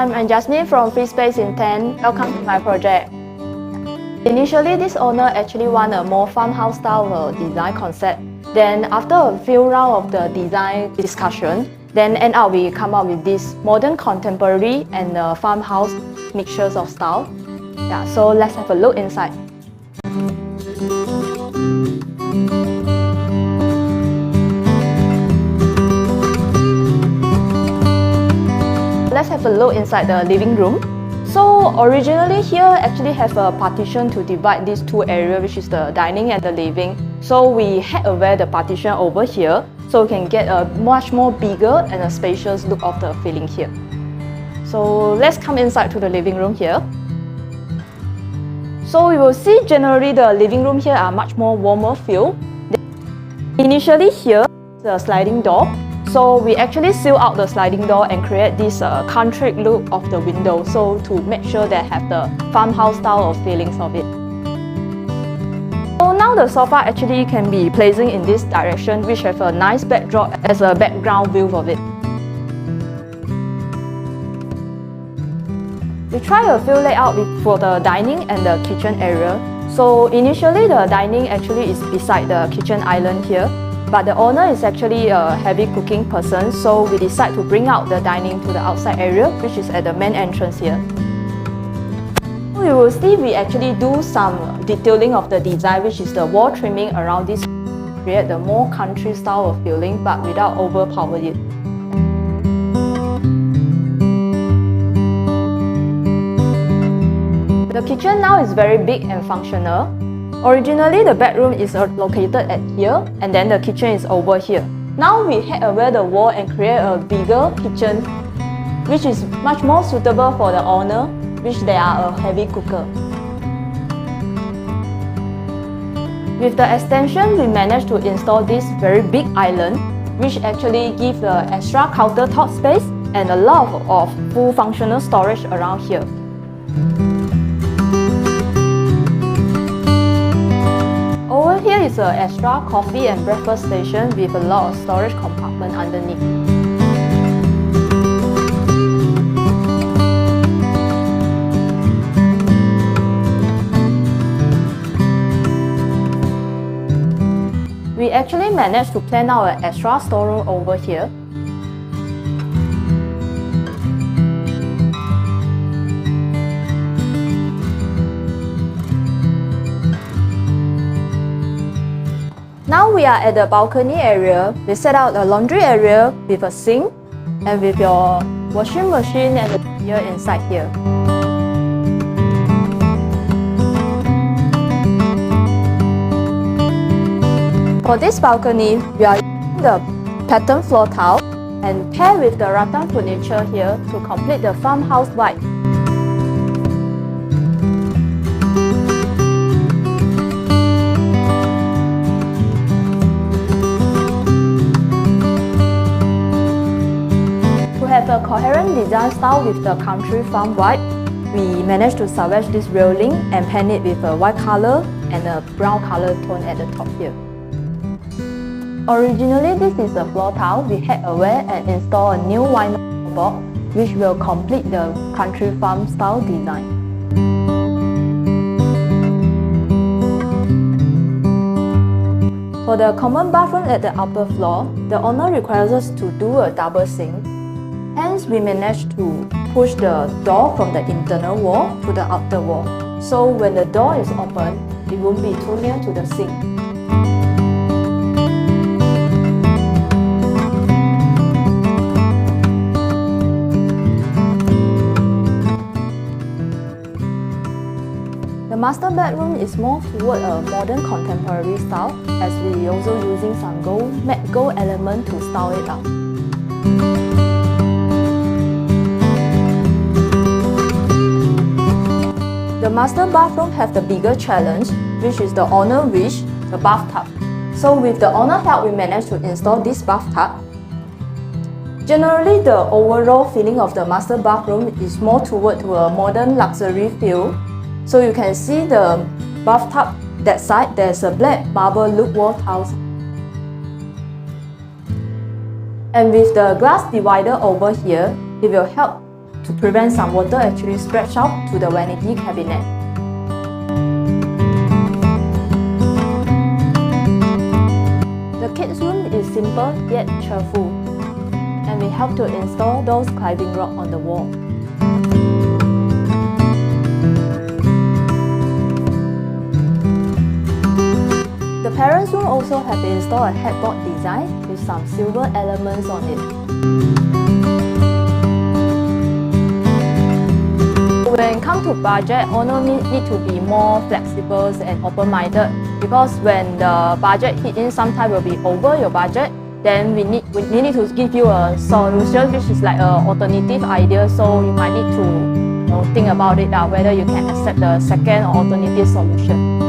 I'm Jasmine from Free Space in 10. Welcome to my project. Initially, this owner actually wanted a more farmhouse style design concept. Then after a few rounds of the design discussion, then end up we come up with this modern contemporary and farmhouse mixtures of style. Yeah, so let's have a look inside. Let's have a look inside the living room. So originally here actually have a partition to divide these two areas, which is the dining and the living. So we had away the partition over here so we can get a much more bigger and a spacious look of the feeling here. So let's come inside to the living room here. So you will see generally the living room here are much more warmer feel. Initially here, the sliding door. So we actually seal out the sliding door and create this country look of the window, so to make sure they have the farmhouse style of feelings of it. So now the sofa actually can be placing in this direction, which have a nice backdrop as a background view of it. We try a few layout for the dining and the kitchen area. So initially the dining actually is beside the kitchen island here. But the owner is actually a heavy cooking person, so we decide to bring out the dining to the outside area, which is at the main entrance here. You will see we actually do some detailing of the design, which is the wall trimming around this, create the more country style of feeling, but without overpowering it. The kitchen now is very big and functional. Originally, the bedroom is located at here, and then the kitchen is over here. Now we head away the wall and create a bigger kitchen, which is much more suitable for the owner, which they are a heavy cooker. With the extension, we managed to install this very big island, which actually gives the extra countertop space and a lot of full functional storage around here. Over here is an extra coffee and breakfast station with a lot of storage compartment underneath. We actually managed to plan out an extra storeroom over here. Now we are at the balcony area. We set out a laundry area with a sink and with your washing machine and the dryer inside here. For this balcony, we are using the pattern floor tile and pair with the rattan furniture here to complete the farmhouse vibe. Have a coherent design style with the country farm vibe. We managed to salvage this railing and paint it with a white color and a brown color tone at the top here. Originally, this is the floor tile. We had away and install a new vinyl board, which will complete the country farm style design. For the common bathroom at the upper floor, the owner requires us to do a double sink. Hence, we managed to push the door from the internal wall to the outer wall. So when the door is open, it won't be too near to the sink. The master bedroom is more toward a modern contemporary style, as we also using some matte gold element to style it out. The master bathroom has the bigger challenge, which is the owner wish, the bathtub. So with the owner help, we managed to install this bathtub. Generally, the overall feeling of the master bathroom is more toward to a modern luxury feel. So you can see the bathtub, that side, there's a black marble look wall tiles. And with the glass divider over here, it will help to prevent some water actually spreads out to the vanity cabinet. The kids' room is simple yet cheerful, and we help to install those climbing rods on the wall. The parents' room also have installed a headboard design with some silver elements on it. When it comes to budget, owner need to be more flexible and open-minded, because when the budget hit in, sometimes will be over your budget. Then we need to give you a solution which is like an alternative idea. So you might need to think about it whether you can accept the second or alternative solution.